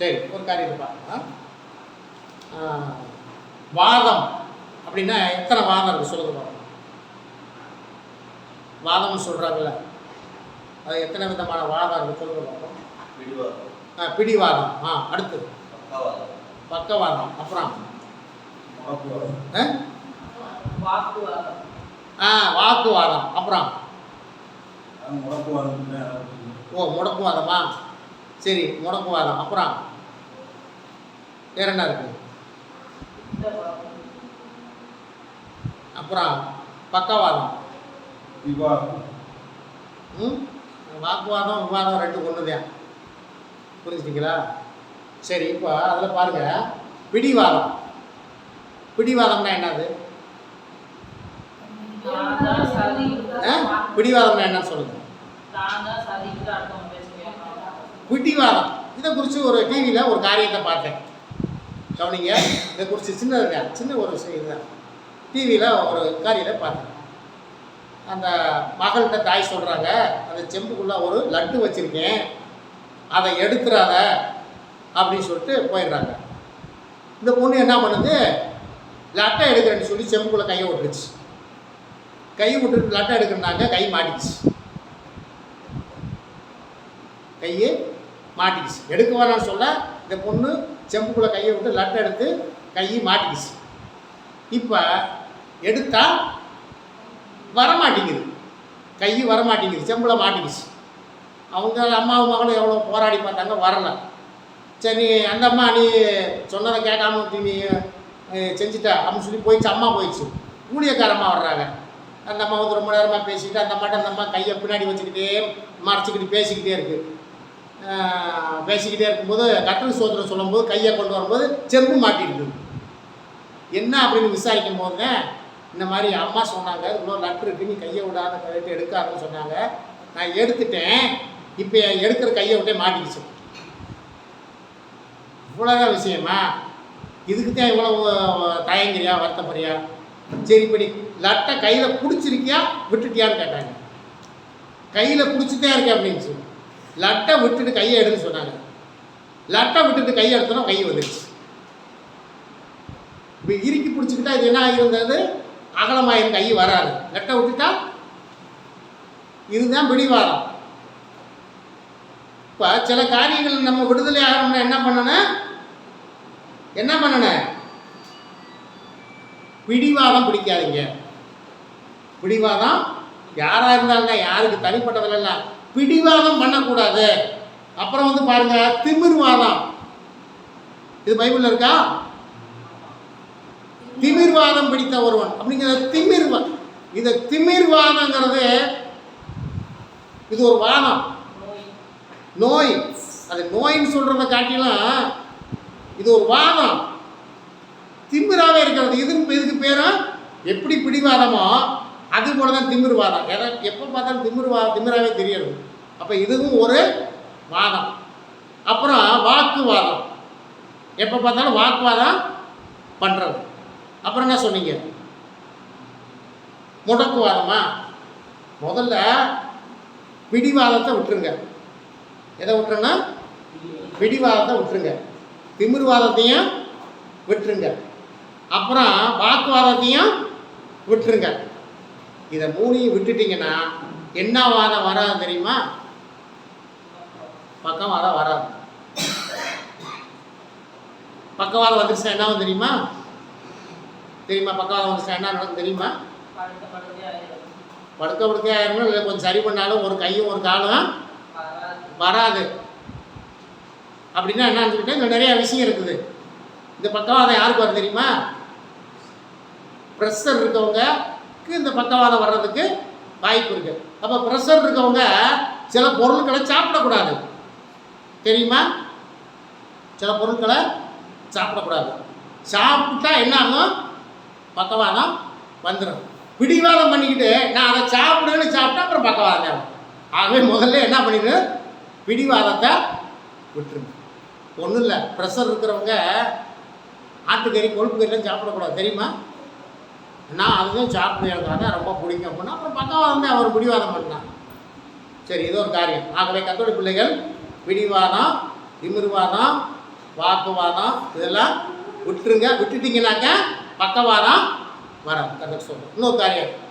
சரி, ஒரு காரியத்தை பார்க்கலாம். வாதம் அப்படின்னா எத்தனை வாதம் இருக்குது சொல்லுங்க பார்க்கலாம். வாதம்னு சொல்கிறாங்கல்ல, அது எத்தனை விதமான வாதம் இருக்குது சொல்லுங்க பார்ப்போம். பிடிவாதம். அடுத்து பக்கவாதம். அப்புறம் வாக்குவாதம். அப்புறம் முடக்குவாதமா? சரி, முடக்குவாதம். அப்புறம் வேற என்ன இருக்கு? அப்புறம் பக்கவாதம். வாக்குவாதம் விவாதம் ரெண்டு ஒன்று தான். புரிஞ்சுட்டீங்களா? சரி, இப்போ அதில் பாருங்க, பிடிவாதம். பிடிவாதம்னா என்னது? பிடிவாதம்னா என்ன சொல்லுங்க. பிடிவாதம் இதை குறித்து ஒரு டிவியில் ஒரு காரியத்தை பார்த்தேன். கவனிங்க, இதை குறித்து சின்ன ஒரு இதுதான். டிவியில் ஒரு காரியத்தை பார்த்தேன். அந்த மகள்கிட்ட தாய் சொல்கிறாங்க, அந்த செம்புக்குள்ளே ஒரு லட்டு வச்சுருக்கேன், அதை எடுத்துறாத அப்படின்னு சொல்லிட்டு போயிடுறாங்க. இந்த பொண்ணு என்ன பண்ணுது, லட்டை எடுக்கிறேன்னு சொல்லி செம்புக்குள்ளே கையை விட்டுருச்சு. கை விட்டுட்டு லட்டை எடுக்கிறனாங்க, கை மாட்டிச்சு. கையை மாட்டிக்கிச்சு. எடுக்க வேணான்னு சொல்ல இந்த பொண்ணு செம்புக்குள்ளே கையை விட்டு லட்டை எடுத்து கையை மாட்டிக்கிச்சு. இப்போ எடுத்தால் வரமாட்டேங்குது, கை வரமாட்டேங்குது, செம்பில் மாட்டிக்கிச்சு. அவங்க அம்மாவும் மகளும் எவ்வளோ போராடி பார்த்தாங்க, வரலை. சரி, அந்த அம்மா நீ சொன்னதை கேட்காம நீ செஞ்சுட்டா அப்படின்னு சொல்லி போயிடுச்சு. அம்மா போயிடுச்சு. ஊழியக்காரம்மா வர்றாங்க. அந்த அம்மா வந்து ரொம்ப நேரமாக பேசிக்கிட்டு, அந்த அம்மா கையை பின்னாடி வச்சுக்கிட்டே மறைச்சிக்கிட்டு பேசிக்கிட்டே இருக்குது. பேசிக்கிட்டே இருக்கும்போது கட்டளை சோதனை சொல்லும்போது கையை கொண்டு வரும்போது செம்பு மாட்டிருக்கு. என்ன அப்படின்னு விசாரிக்கும் போதுங்க, இந்த மாதிரி அம்மா சொன்னாங்க, இவ்வளோ லட்டு இருக்குது, நீ கையை விடாத கையிட்டு எடுக்காதுன்னு சொன்னாங்க. நான் எடுத்துட்டேன், இப்போ எடுக்கிற கையை விட்டே மாட்டிக்கிச்சு. இவ்வளோதான் விஷயமா? இதுக்கு தான் இவ்வளோ தயங்கிறியா, வருத்தப்படுறியா? சரி, இப்படி லட்டை கையில் பிடிச்சிருக்கியா விட்டுட்டியான்னு கேட்டாங்க. கையில் பிடிச்சிட்டே இருக்கேன் அப்படின்னு சொல்லி லட்டை விட்டுட்டு கையை எடுன்னு சொன்னாங்க. லட்டை விட்டுட்டு கையை எடுத்தோன்னா கை வந்துடுச்சு. இப்போ இறுக்கி பிடிச்சிக்கிட்டா இது என்ன ஆகியிருந்தது, அகலமாயிரும், கை வராது. லட்டை விட்டுட்டா இதுதான் பிடிவாதம். இப்போ சில காரியங்கள் நம்ம விடுதலை ஆகணும்னா என்ன பண்ணணும்? பிடிவாதம் பிடிக்காதீங்க. பிடிவாதம் யாராக இருந்தாலுங்க, யாருக்கு தனிப்பட்டதில்ல, பிடிவாதம் பண்ணக்கூடாது. அப்புறம் வந்து பாருங்க, திமிர்வாதம். இது பைபிள்ல இருக்கா? திமிர்வாதம் பிடித்த ஒருவன் அப்படிங்கிற இது திமிர்வாதங்கிறது இது ஒரு வாதம், நோய். அது நோயின்னு சொல்றத காட்டிலும் இது ஒரு வாதம், திமிராகவே இருக்கிறது. இதுக்கு பேரும் எப்படி பிடிவாதமோ அது போல தான் திமிர்வாதம். எப்போ பார்த்தாலும் திமிராகவே தெரியாது. அப்போ இதுவும் ஒரு வாதம். அப்புறம் வாக்குவாதம், எப்போ பார்த்தாலும் வாக்குவாதம் பண்ணுறது. அப்புறம் என்ன சொன்னீங்க? முடக்குவாதமா? முதல்ல பிடிவாதத்தை விட்டுருங்க. எதை விட்டுருன்னா பிடிவாதத்தை விட்டுருங்க, திமிர்வாதத்தையும் விட்டுருங்க, அப்புறம் வாக்குவாதத்தையும் விட்டுருங்க. இதை மூணையும் விட்டுட்டிங்கன்னா என்ன வாதம் வராது தெரியுமா? பக்கவாதம் வராது. பக்கவாதம் வந்துருச்சா என்ன தெரியுமா? பக்கவாதம் வந்துருச்சா என்ன நடக்கும் தெரியுமா? படுக்க ஆயிரணும். இல்லை கொஞ்சம் சரி பண்ணாலும் ஒரு கையும் ஒரு காலும் வராது. அப்படின்னா என்னன்னு சொல்லிட்டு இங்கே நிறைய விஷயம் இருக்குது. இந்த பக்கவாதம் யாருக்கு வரும் தெரியுமா? ப்ரெஷர் இருக்கவங்களுக்கு இந்த பக்கவாதம் வர்றதுக்கு வாய்ப்பு இருக்குது. அப்போ ப்ரெஷர் இருக்கவங்க சில பொருட்களை சாப்பிடக்கூடாது, தெரியுமா? சில பொருட்களை சாப்பிடக்கூடாது. சாப்பிட்டா என்ன ஆகும்? பக்கவாதம் வந்துடும். பிடிவாதம் பண்ணிக்கிட்டு நான் அதை சாப்பிடுன்னு சாப்பிட்டா அப்புறம் பக்கவாதம் தேவை. ஆகவே முதல்ல என்ன பண்ணிடு, பிடிவாதத்தை விட்டுருங்க. ஒன்றும் இல்லை, ப்ரெஷர் இருக்கிறவங்க ஆட்டுக்கறி கொழுப்பு கறிலாம் சாப்பிடக்கூடாது, தெரியுமா? நான் அதுதான் சாப்பிடுவேன், அதான் ரொம்ப பிடிக்கும் அப்படின்னா அப்புறம் பக்கவாதம் தான் அவர் பிடிவாதம் பண்ணான். சரி, இது ஒரு காரியம். ஆகவே கர்த்தருடைய பிள்ளைகள் பிடிவாதம், திமிர்வாதம், வாக்குவாதம் இதெல்லாம் விட்டுருங்க. விட்டுட்டிங்கனாக்கா பக்கவாதம் வராது. கரெக்டாக சொல்கிறேன். இன்னொரு காரியம்